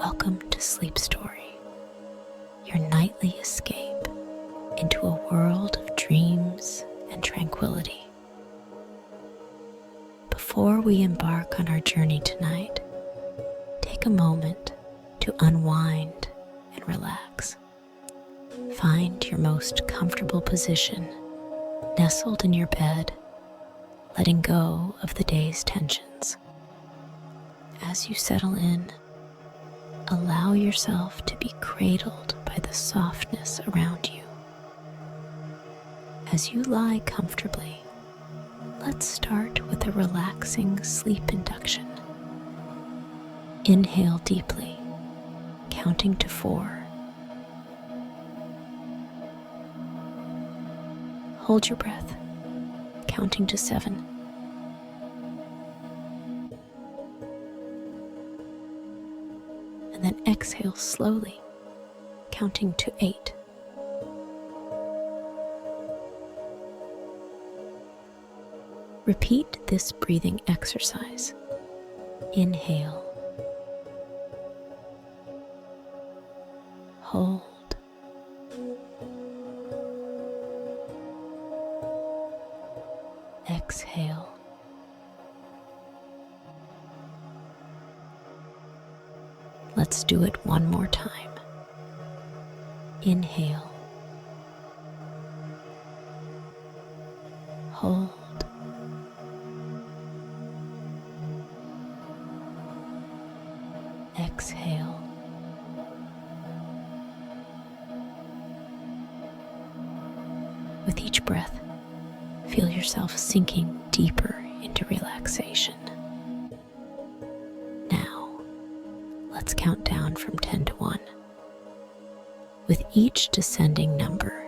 Welcome to Sleep Story, your nightly escape into a world of dreams and tranquility. Before we embark on our journey tonight, take a moment to unwind and relax. Find your most comfortable position, nestled in your bed, letting go of the day's tensions. As you settle in, allow yourself to be cradled by the softness around you. As you lie comfortably, let's start with a relaxing sleep induction. Inhale deeply, counting to 4. Hold your breath, counting to 7. And then exhale slowly, counting to 8. Repeat this breathing exercise. Inhale, hold, exhale. Let's do it one more time. Inhale, hold, exhale. With each breath, feel yourself sinking deeper into relaxation. Let's count down from 10 to 1. With each descending number,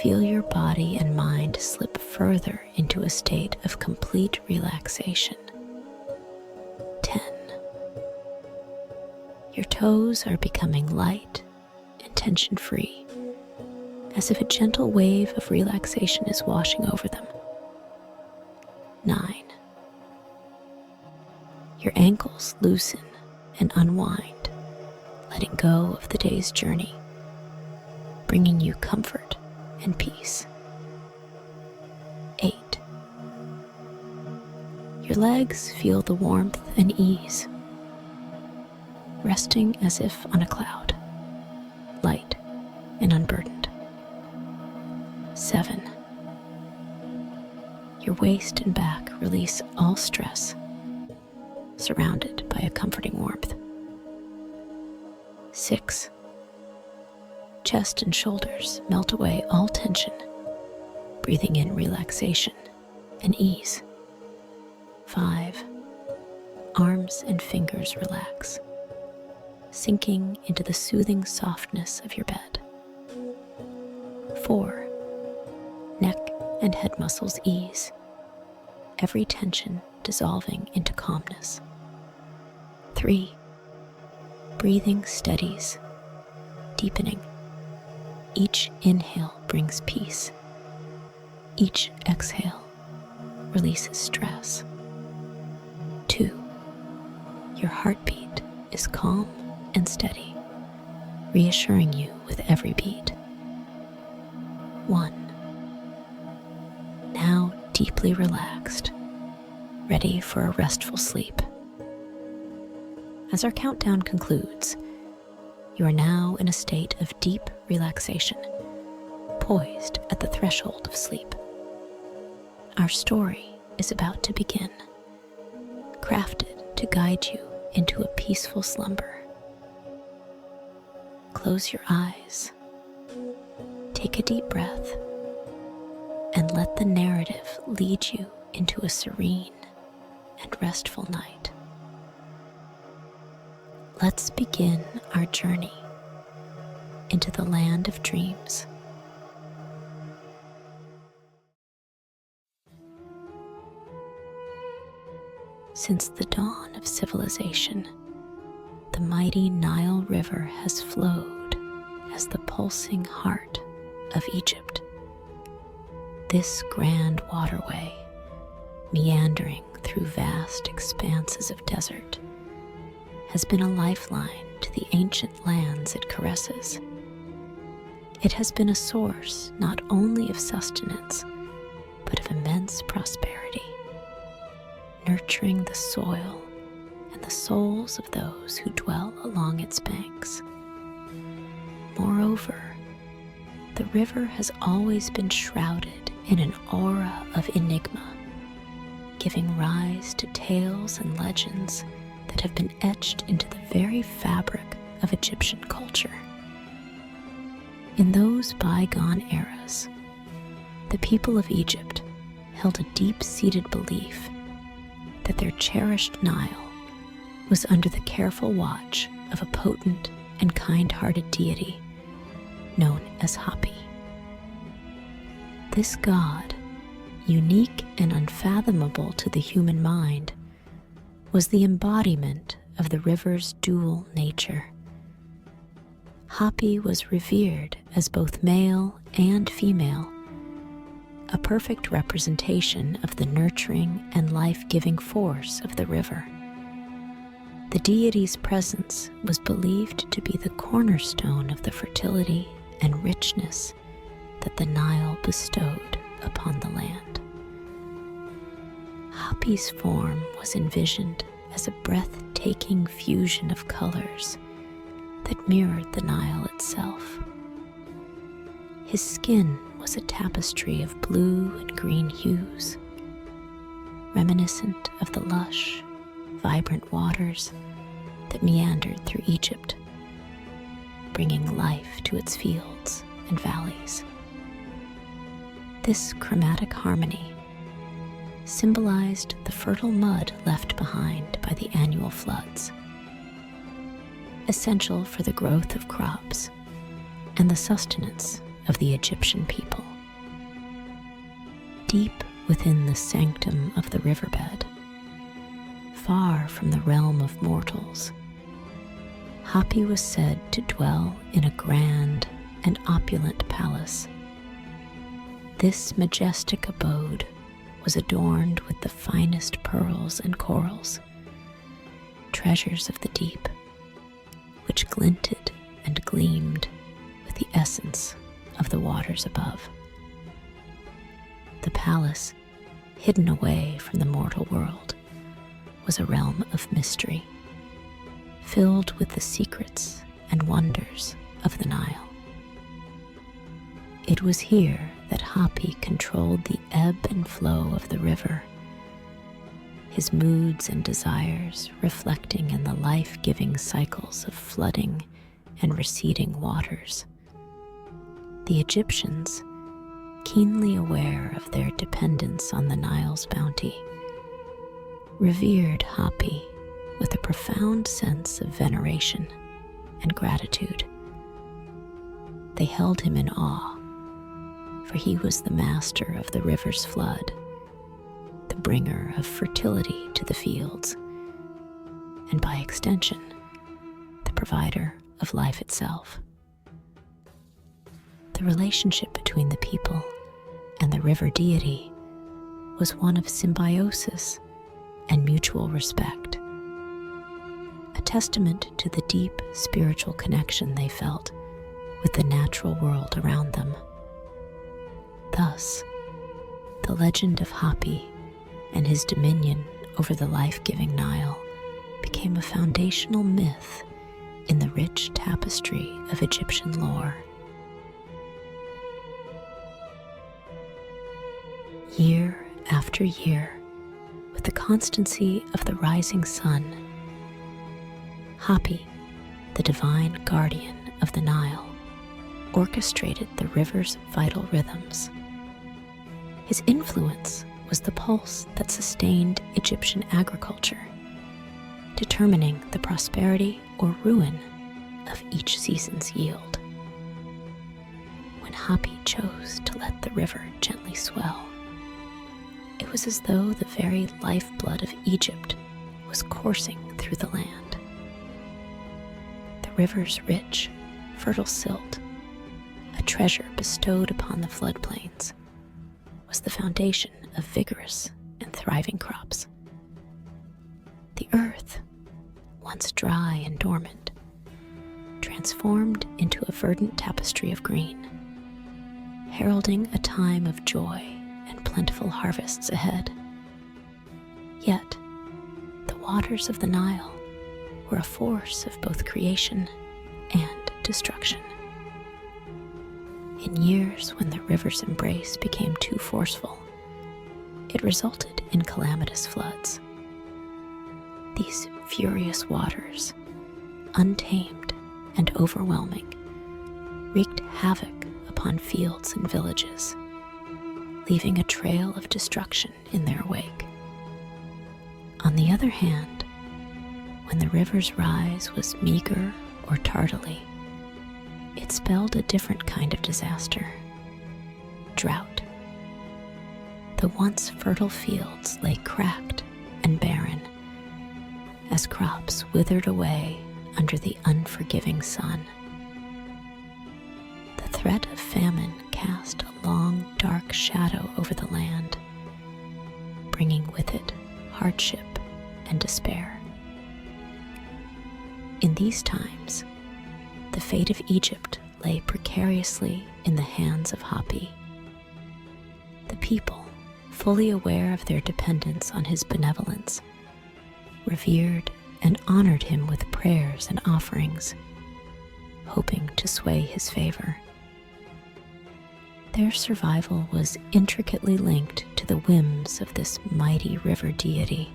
feel your body and mind slip further into a state of complete relaxation. 10. Your toes are becoming light and tension-free, as if a gentle wave of relaxation is washing over them. 9. Your ankles loosen and unwind, letting go of the day's journey, bringing you comfort and peace. 8. Your legs feel the warmth and ease, resting as if on a cloud, light and unburdened. 7. Your waist and back release all stress, surrounded by a comforting warmth. 6. Chest and shoulders melt away all tension, breathing in relaxation and ease. 5. Arms and fingers relax, sinking into the soothing softness of your bed. 4. Neck and head muscles ease, every tension dissolving into calmness. 3. Breathing steadies, deepening. Each inhale brings peace. Each exhale releases stress. 2. Your heartbeat is calm and steady, reassuring you with every beat. 1. Now deeply relaxed, ready for a restful sleep. As our countdown concludes, you are now in a state of deep relaxation, poised at the threshold of sleep. Our story is about to begin, crafted to guide you into a peaceful slumber. Close your eyes, take a deep breath, and let the narrative lead you into a serene and restful night. Let's begin our journey into the land of dreams. Since the dawn of civilization, the mighty Nile River has flowed as the pulsing heart of Egypt. This grand waterway, meandering through vast expanses of desert, has been a lifeline to the ancient lands it caresses. It has been a source not only of sustenance, but of immense prosperity, nurturing the soil and the souls of those who dwell along its banks. Moreover, the river has always been shrouded in an aura of enigma, giving rise to tales and legends that have been etched into the very fabric of Egyptian culture. In those bygone eras, the people of Egypt held a deep-seated belief that their cherished Nile was under the careful watch of a potent and kind-hearted deity known as Hapi. This god, unique and unfathomable to the human mind, was the embodiment of the river's dual nature. Hapi was revered as both male and female, a perfect representation of the nurturing and life-giving force of the river. The deity's presence was believed to be the cornerstone of the fertility and richness that the Nile bestowed upon the land. Hapi's form was envisioned as a breathtaking fusion of colors that mirrored the Nile itself. His skin was a tapestry of blue and green hues, reminiscent of the lush, vibrant waters that meandered through Egypt, bringing life to its fields and valleys. This chromatic harmony symbolized the fertile mud left behind by the annual floods, essential for the growth of crops and the sustenance of the Egyptian people. Deep within the sanctum of the riverbed, far from the realm of mortals, Hapi was said to dwell in a grand and opulent palace. This majestic abode was adorned with the finest pearls and corals, treasures of the deep, which glinted and gleamed with the essence of the waters above. The palace, hidden away from the mortal world, was a realm of mystery, filled with the secrets and wonders of the Nile. It was here that Hapi controlled the ebb and flow of the river, his moods and desires reflecting in the life-giving cycles of flooding and receding waters. The Egyptians, keenly aware of their dependence on the Nile's bounty, revered Hapi with a profound sense of veneration and gratitude. They held him in awe, for he was the master of the river's flood, the bringer of fertility to the fields, and by extension, the provider of life itself. The relationship between the people and the river deity was one of symbiosis and mutual respect, a testament to the deep spiritual connection they felt with the natural world around them. Thus, the legend of Hapi and his dominion over the life-giving Nile became a foundational myth in the rich tapestry of Egyptian lore. Year after year, with the constancy of the rising sun, Hapi, the divine guardian of the Nile, orchestrated the river's vital rhythms. His influence was the pulse that sustained Egyptian agriculture, determining the prosperity or ruin of each season's yield. When Hapi chose to let the river gently swell, it was as though the very lifeblood of Egypt was coursing through the land. The river's rich, fertile silt, a treasure bestowed upon the floodplains, was the foundation of vigorous and thriving crops. The earth, once dry and dormant, transformed into a verdant tapestry of green, heralding a time of joy and plentiful harvests ahead. Yet, the waters of the Nile were a force of both creation and destruction. In years when the river's embrace became too forceful, it resulted in calamitous floods. These furious waters, untamed and overwhelming, wreaked havoc upon fields and villages, leaving a trail of destruction in their wake. On the other hand, when the river's rise was meager or tardily, it spelled a different kind of disaster: drought. The once fertile fields lay cracked and barren as crops withered away under the unforgiving sun. The threat of famine cast a long, dark shadow over the land, bringing with it hardship and despair. In these times, the fate of Egypt lay precariously in the hands of Hapi. The people, fully aware of their dependence on his benevolence, revered and honored him with prayers and offerings, hoping to sway his favor. Their survival was intricately linked to the whims of this mighty river deity.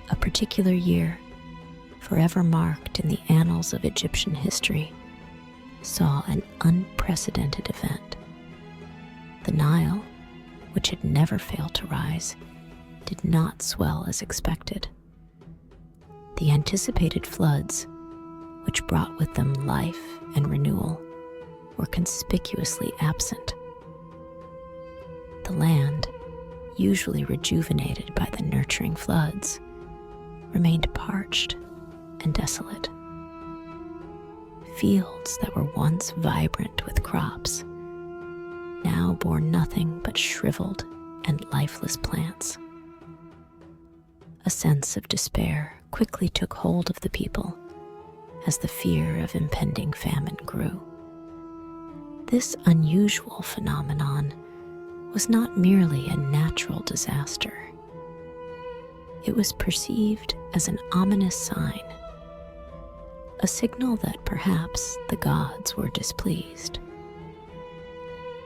A particular year, forever marked in the annals of Egyptian history, saw an unprecedented event. The Nile, which had never failed to rise, did not swell as expected. The anticipated floods, which brought with them life and renewal, were conspicuously absent. The land, usually rejuvenated by the nurturing floods, remained parched and desolate. Fields that were once vibrant with crops now bore nothing but shriveled and lifeless plants. A sense of despair quickly took hold of the people as the fear of impending famine grew. This unusual phenomenon was not merely a natural disaster. It was perceived as an ominous sign, a signal that perhaps the gods were displeased.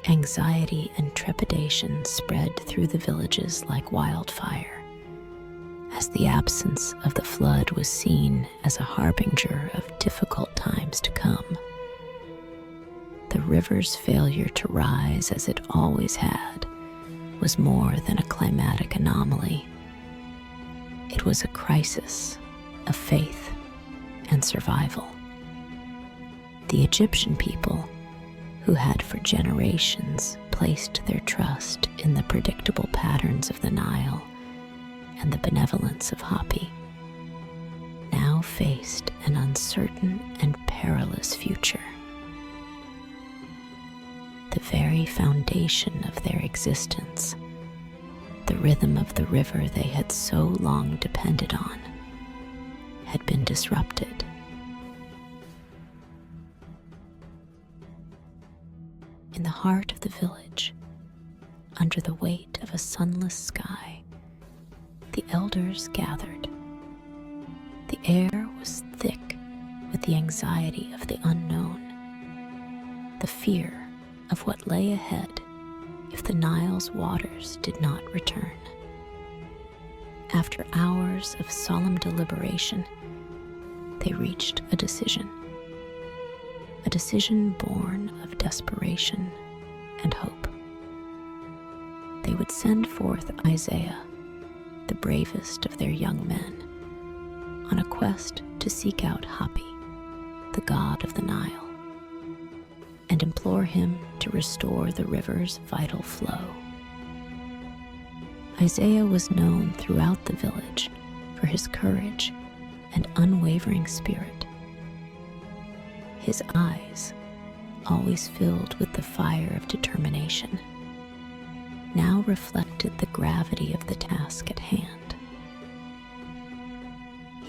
Anxiety and trepidation spread through the villages like wildfire, as the absence of the flood was seen as a harbinger of difficult times to come. The river's failure to rise as it always had was more than a climatic anomaly. It was a crisis of faith and survival. The Egyptian people, who had for generations placed their trust in the predictable patterns of the Nile and the benevolence of Hapi, now faced an uncertain and perilous future. The very foundation of their existence, the rhythm of the river they had so long depended on, had been disrupted. In the heart of the village, under the weight of a sunless sky, the elders gathered. The air was thick with the anxiety of the unknown, the fear of what lay ahead if the Nile's waters did not return. After hours of solemn deliberation, they reached a decision born of desperation and hope. They would send forth Isaiah, the bravest of their young men, on a quest to seek out Hapi, the god of the Nile, and implore him to restore the river's vital flow. Isaiah was known throughout the village for his courage and unwavering spirit. His eyes, always filled with the fire of determination, now reflected the gravity of the task at hand.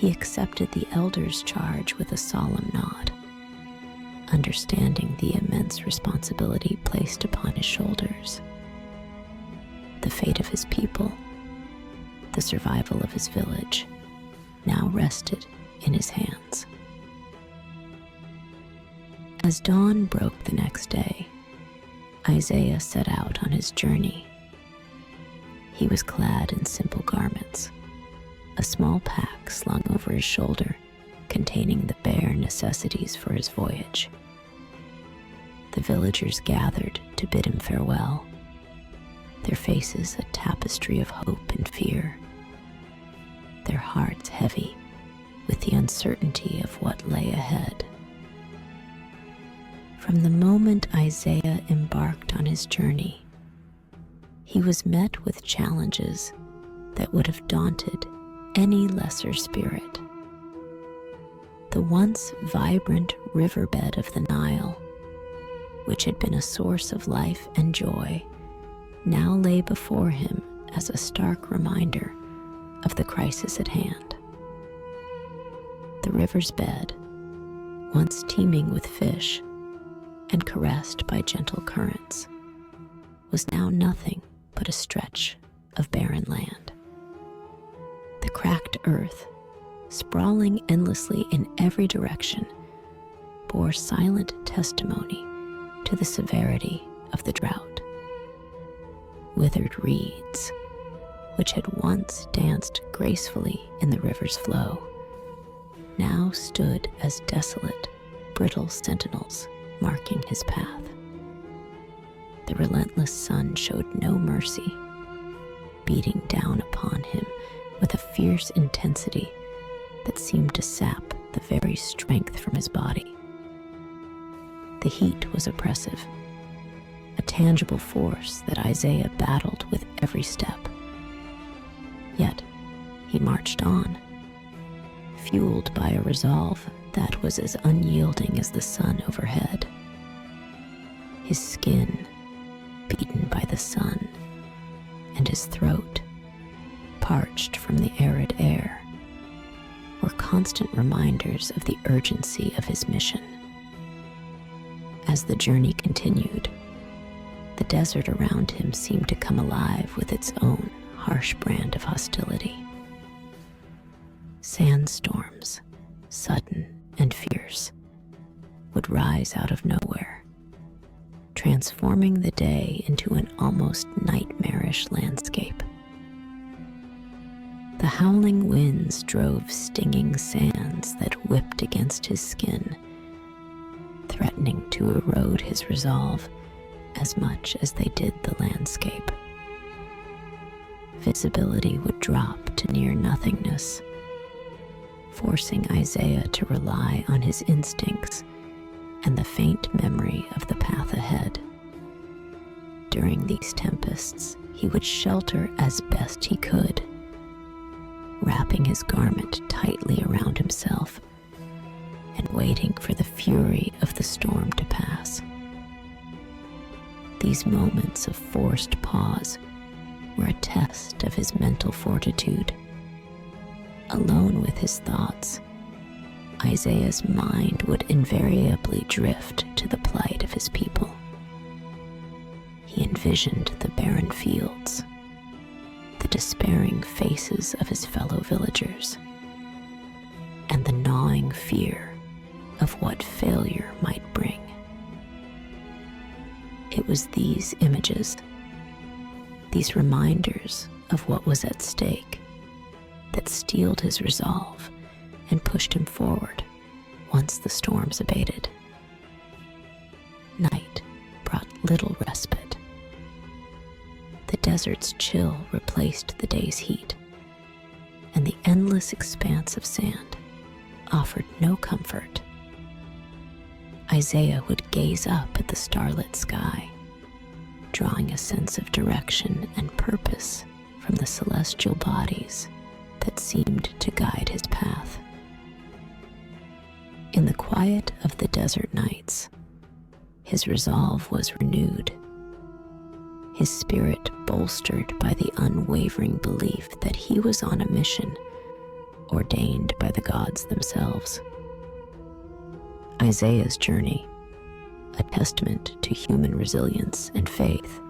he accepted the elder's charge with a solemn nod, understanding the immense responsibility placed upon his shoulders. The fate of his people, the survival of his village, now rested in his hands. As dawn broke the next day, Isaiah set out on his journey. He was clad in simple garments, a small pack slung over his shoulder containing the bare necessities for his voyage. The villagers gathered to bid him farewell, their faces a tapestry of hope and fear, their hearts heavy with the uncertainty of what lay ahead. From the moment Isaiah embarked on his journey, he was met with challenges that would have daunted any lesser spirit. The once vibrant riverbed of the Nile, which had been a source of life and joy, now lay before him as a stark reminder of the crisis at hand. The river's bed, once teeming with fish and caressed by gentle currents, was now nothing but a stretch of barren land. The cracked earth, sprawling endlessly in every direction, bore silent testimony to the severity of the drought. Withered reeds, which had once danced gracefully in the river's flow, now stood as desolate, brittle sentinels marking his path. The relentless sun showed no mercy, beating down upon him with a fierce intensity that seemed to sap the very strength from his body. The heat was oppressive, a tangible force that Isaiah battled with every step. Yet he marched on, fueled by a resolve that was as unyielding as the sun overhead. His skin, beaten by the sun, and his throat, parched from the arid air, were constant reminders of the urgency of his mission. As the journey continued, the desert around him seemed to come alive with its own harsh brand of hostility. Sandstorms, sudden and fierce, would rise out of nowhere, transforming the day into an almost nightmarish landscape. The howling winds drove stinging sands that whipped against his skin, threatening to erode his resolve as much as they did the landscape. Visibility would drop to near nothingness, forcing Isaiah to rely on his instincts and the faint memory of the path ahead. During these tempests, he would shelter as best he could, wrapping his garment tightly around himself and waiting for the fury of the storm to pass. These moments of forced pause were a test of his mental fortitude. Alone with his thoughts, Isaiah's mind would invariably drift to the plight of his people. He envisioned the barren fields, the despairing faces of his fellow villagers, and the gnawing fear of what failure might bring. It was these images, these reminders of what was at stake, that steeled his resolve and pushed him forward once the storms abated. Night brought little respite. The desert's chill replaced the day's heat, and the endless expanse of sand offered no comfort. Isaiah would gaze up at the starlit sky, drawing a sense of direction and purpose from the celestial bodies that seemed to guide his path. In the quiet of the desert nights, his resolve was renewed, his spirit bolstered by the unwavering belief that he was on a mission ordained by the gods themselves. Isaiah's journey, a testament to human resilience and faith,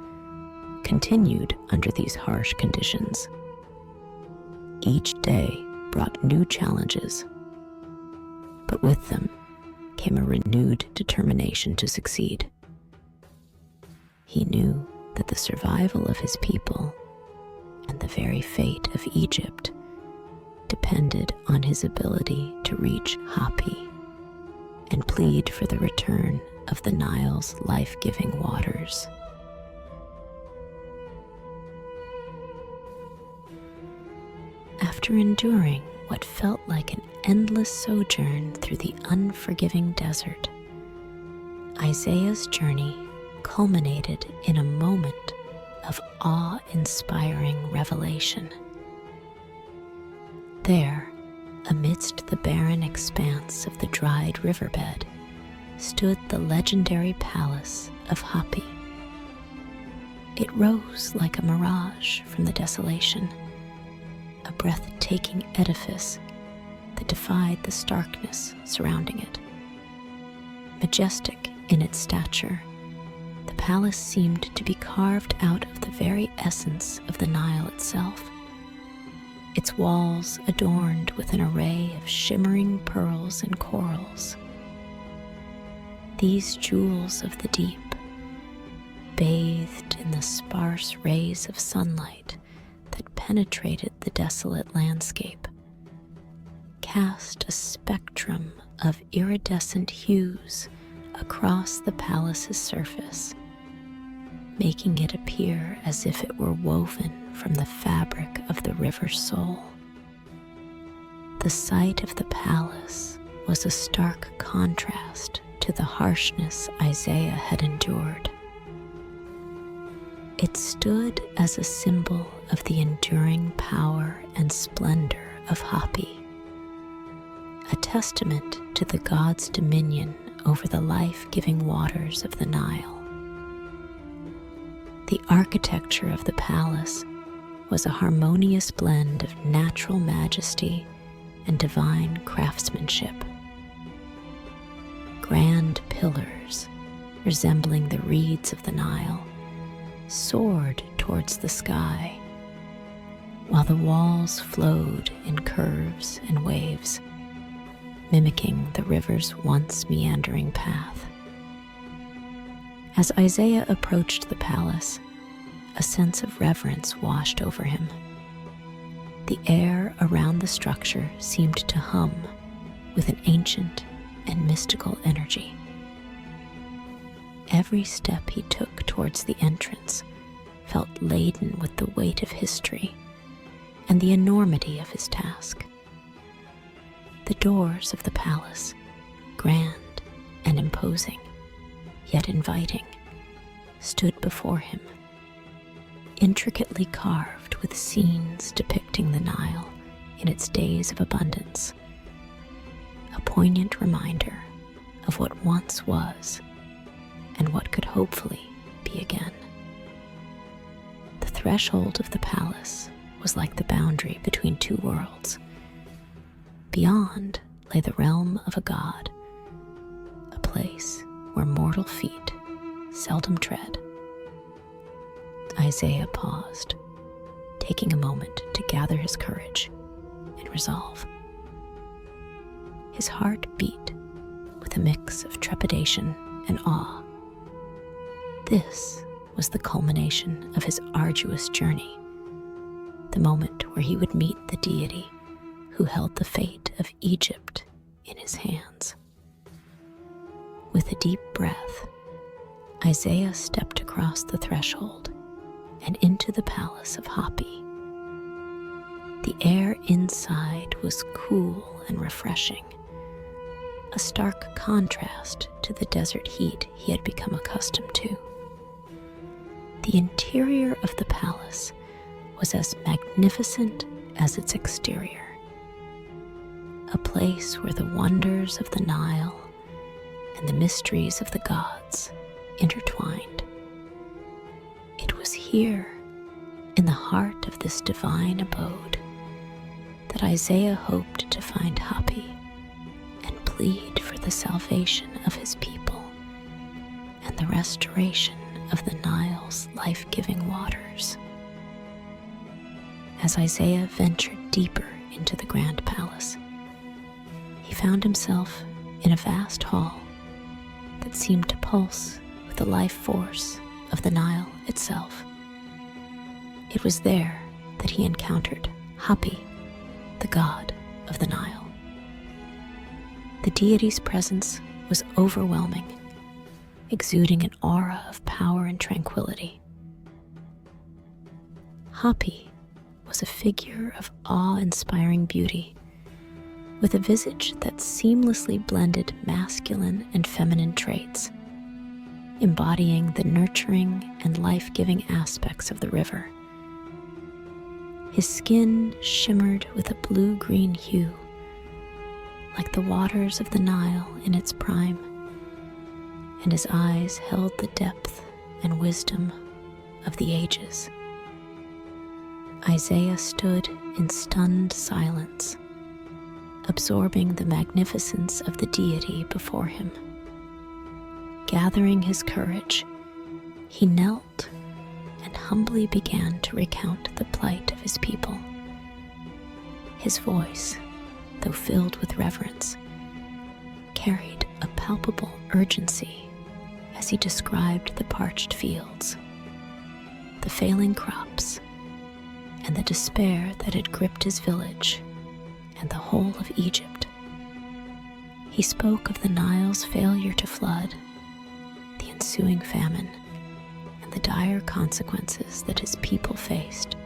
continued under these harsh conditions. Each day brought new challenges, but with them came a renewed determination to succeed. He knew that the survival of his people and the very fate of Egypt depended on his ability to reach Hapi and plead for the return of the Nile's life-giving waters. After enduring what felt like an endless sojourn through the unforgiving desert, Isaiah's journey culminated in a moment of awe-inspiring revelation. There, amidst the barren expanse of the dried riverbed, stood the legendary palace of Hapi. It rose like a mirage from the desolation, a breathtaking edifice that defied the starkness surrounding it. Majestic in its stature, the palace seemed to be carved out of the very essence of the Nile itself, its walls adorned with an array of shimmering pearls and corals. These jewels of the deep, bathed in the sparse rays of sunlight that penetrated the desolate landscape, cast a spectrum of iridescent hues across the palace's surface, making it appear as if it were woven from the fabric of the river's soul. The sight of the palace was a stark contrast to the harshness Isaiah had endured. It stood as a symbol of the enduring power and splendor of Hapi, a testament to the god's dominion over the life-giving waters of the Nile. The architecture of the palace was a harmonious blend of natural majesty and divine craftsmanship. Grand pillars, resembling the reeds of the Nile, soared towards the sky, while the walls flowed in curves and waves, mimicking the river's once meandering path. As Isaiah approached the palace, a sense of reverence washed over him. The air around the structure seemed to hum with an ancient and mystical energy. Every step he took towards the entrance felt laden with the weight of history and the enormity of his task. The doors of the palace, grand and imposing, yet inviting, stood before him, intricately carved with scenes depicting the Nile in its days of abundance, a poignant reminder of what once was and what could hopefully be again. The threshold of the palace was like the boundary between two worlds. Beyond lay the realm of a god, a place where mortal feet seldom tread. Isaiah paused, taking a moment to gather his courage and resolve. His heart beat with a mix of trepidation and awe. This was the culmination of his arduous journey, the moment where he would meet the deity who held the fate of Egypt in his hands. With a deep breath, Isaiah stepped across the threshold and into the palace of Hapi. The air inside was cool and refreshing, a stark contrast to the desert heat he had become accustomed to. The interior of the palace was as magnificent as its exterior, a place where the wonders of the Nile and the mysteries of the gods intertwined. It was here, in the heart of this divine abode, that Isaiah hoped to find Hapi and plead for the salvation of his people and the restoration of the Nile's life-giving waters. As Isaiah ventured deeper into the grand palace, he found himself in a vast hall that seemed to pulse with the life force of the Nile itself. It was there that he encountered Hapi, the god of the Nile. The deity's presence was overwhelming, exuding an aura of power and tranquility. Hapi was a figure of awe-inspiring beauty, with a visage that seamlessly blended masculine and feminine traits, embodying the nurturing and life-giving aspects of the river. His skin shimmered with a blue-green hue, like the waters of the Nile in its prime, and his eyes held the depth and wisdom of the ages. Isaiah stood in stunned silence, absorbing the magnificence of the deity before him. Gathering his courage, he knelt and humbly began to recount the plight of his people. His voice, though filled with reverence, carried a palpable urgency as he described the parched fields, the failing crops, and the despair that had gripped his village and the whole of Egypt. He spoke of the Nile's failure to flood, the ensuing famine, and the dire consequences that his people faced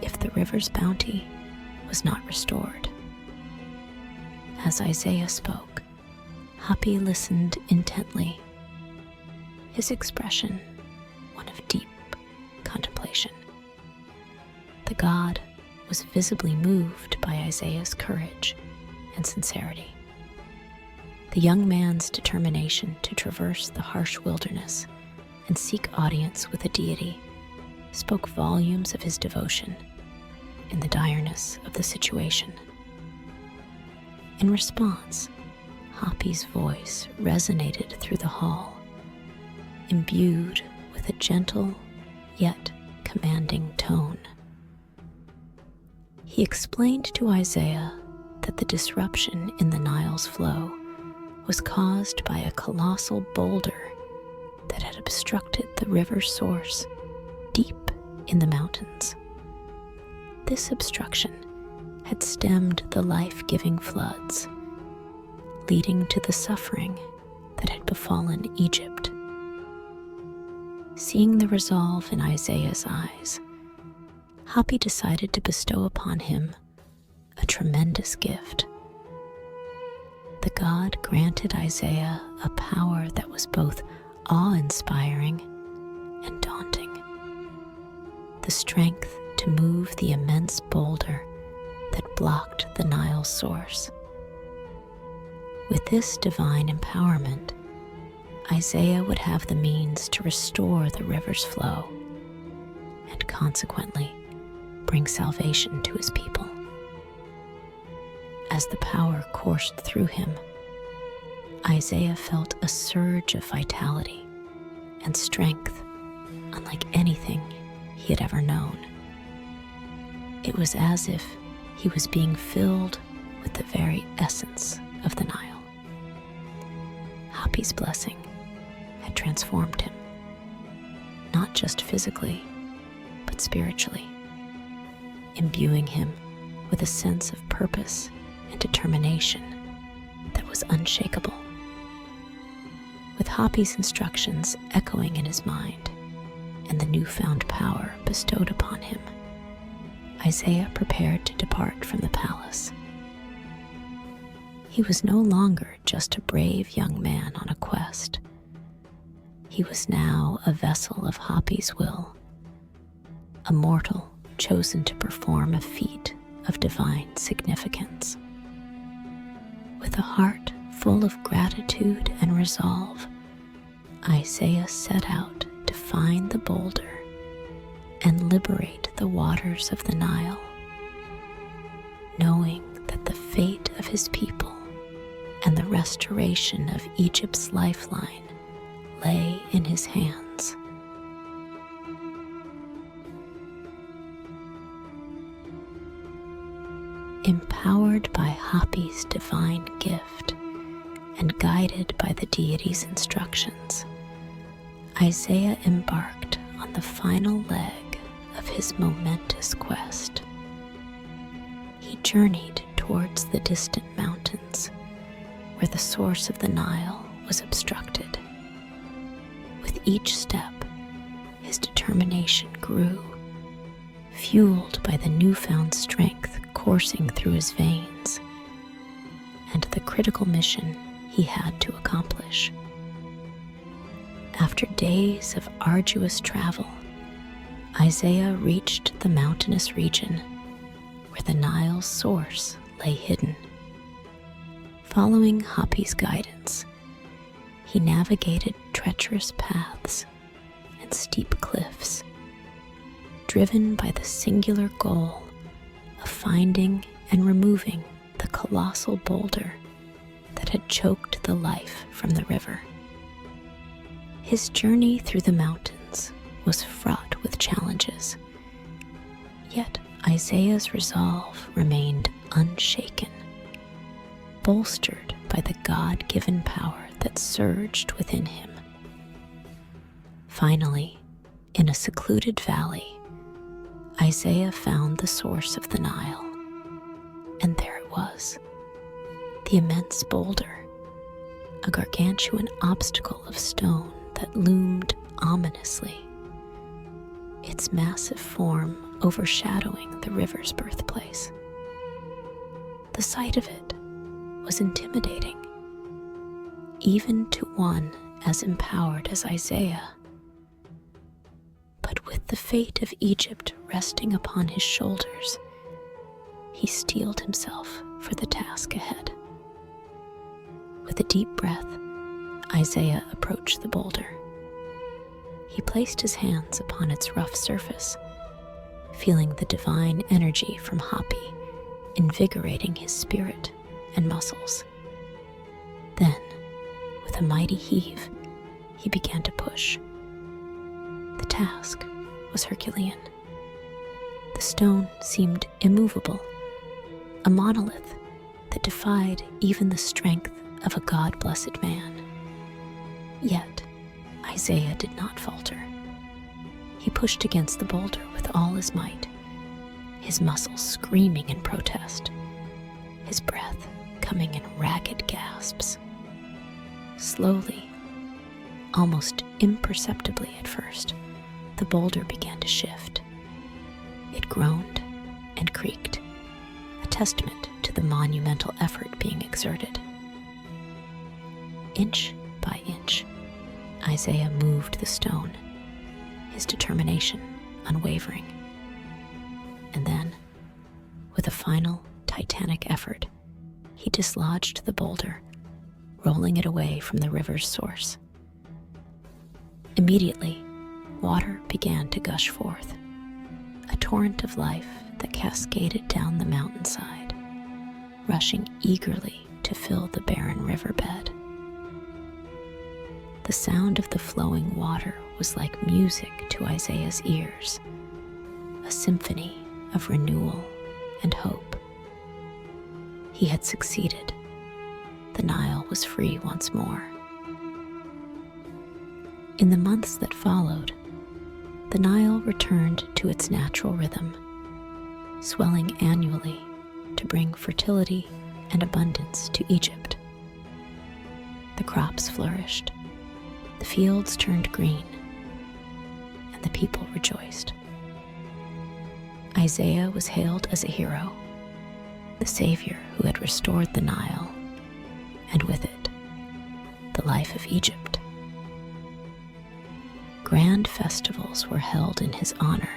if the river's bounty was not restored. As Isaiah spoke, Hapi listened intently, his expression one of deep contemplation. The god was visibly moved by Isaiah's courage and sincerity. The young man's determination to traverse the harsh wilderness and seek audience with a deity spoke volumes of his devotion in the direness of the situation. In response, Hapi's voice resonated through the hall, imbued with a gentle yet commanding tone. He explained to Isaiah that the disruption in the Nile's flow was caused by a colossal boulder that had obstructed the river's source deep in the mountains. This obstruction had stemmed the life-giving floods, leading to the suffering that had befallen Egypt. Seeing the resolve in Isaiah's eyes, Hapi decided to bestow upon him a tremendous gift. The god granted Isaiah a power that was both awe-inspiring and daunting: the strength to move the immense boulder that blocked the Nile's source. With this divine empowerment, Isaiah would have the means to restore the river's flow and consequently bring salvation to his people. As the power coursed through him, Isaiah felt a surge of vitality and strength unlike anything he had ever known. It was as if he was being filled with the very essence of the Nile. Hapi's blessing had transformed him, not just physically, but spiritually, imbuing him with a sense of purpose and determination that was unshakable. With Hapi's instructions echoing in his mind and the newfound power bestowed upon him, Isaiah prepared to depart from the palace. He was no longer just a brave young man on a quest. He was now a vessel of Hapi's will, a mortal chosen to perform a feat of divine significance. With a heart full of gratitude and resolve, Isaiah set out to find the boulder and liberate the waters of the Nile. knowing that the fate of his people and the restoration of Egypt's lifeline lay in his hands. Empowered by Hapi's divine gift and guided by the deity's instructions, Isaiah embarked on the final leg of his momentous quest. He journeyed towards the distant mountains, where the source of the Nile was obstructed. With each step, his determination grew, fueled by the newfound strength coursing through his veins, and the critical mission he had to accomplish. After days of arduous travel, Isaiah reached the mountainous region where the Nile's source lay hidden. Following Hapi's guidance, he navigated treacherous paths and steep cliffs, driven by the singular goal of finding and removing the colossal boulder that had choked the life from the river. His journey through the mountains was fraught with challenges, yet Isaiah's resolve remained unshaken, bolstered by the God-given power that surged within him. Finally, in a secluded valley, Isaiah found the source of the Nile, and there it was, the immense boulder, a gargantuan obstacle of stone that loomed ominously, its massive form overshadowing the river's birthplace. The sight of it was intimidating, even to one as empowered as Isaiah. But with the fate of Egypt resting upon his shoulders, he steeled himself for the task ahead. With a deep breath, Isaiah approached the boulder. He placed his hands upon its rough surface, feeling the divine energy from Hapi invigorating his spirit and muscles. Then, with a mighty heave, he began to push. The task was Herculean. The stone seemed immovable, a monolith that defied even the strength of a God-blessed man. Yet, Isaiah did not falter. He pushed against the boulder with all his might, his muscles screaming in protest, his breath coming in ragged gasps. Slowly, almost imperceptibly at first, the boulder began to shift. It groaned and creaked, a testament to the monumental effort being exerted. Inch by inch, Isaiah moved the stone, his determination unwavering. And then, with a final titanic effort, he dislodged the boulder, rolling it away from the river's source. Immediately, water began to gush forth, a torrent of life that cascaded down the mountainside, rushing eagerly to fill the barren riverbed. The sound of the flowing water was like music to Isaiah's ears, a symphony of renewal and hope. He had succeeded. The Nile was free once more. In the months that followed, the Nile returned to its natural rhythm, swelling annually to bring fertility and abundance to Egypt. The crops flourished, the fields turned green, and the people rejoiced. Isaiah was hailed as a hero, the savior who had restored the Nile, and with it, the life of Egypt. Grand festivals were held in his honor,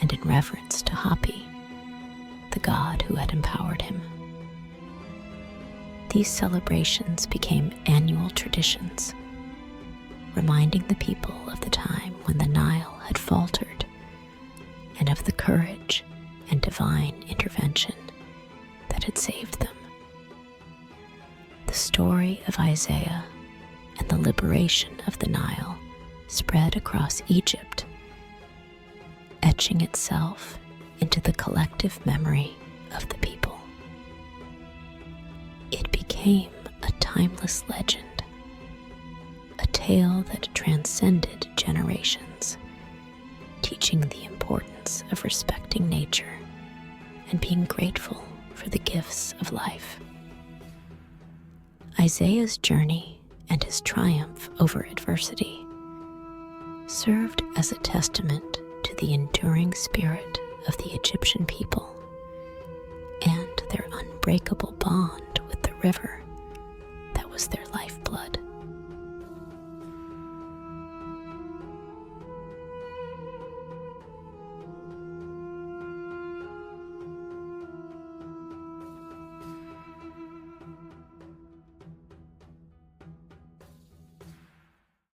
and in reverence to Hapi, the god who had empowered him. These celebrations became annual traditions, reminding the people of the time when the Nile had faltered and of the courage and divine intervention that had saved them. The story of Isaiah and the liberation of the Nile spread across Egypt, etching itself into the collective memory of the people. It became a timeless legend, a tale that transcended generations, teaching the importance of respecting nature and being grateful for the gifts of life. Isaiah's journey and his triumph over adversity served as a testament to the enduring spirit of the Egyptian people and their unbreakable bond with the river that was their lifeblood.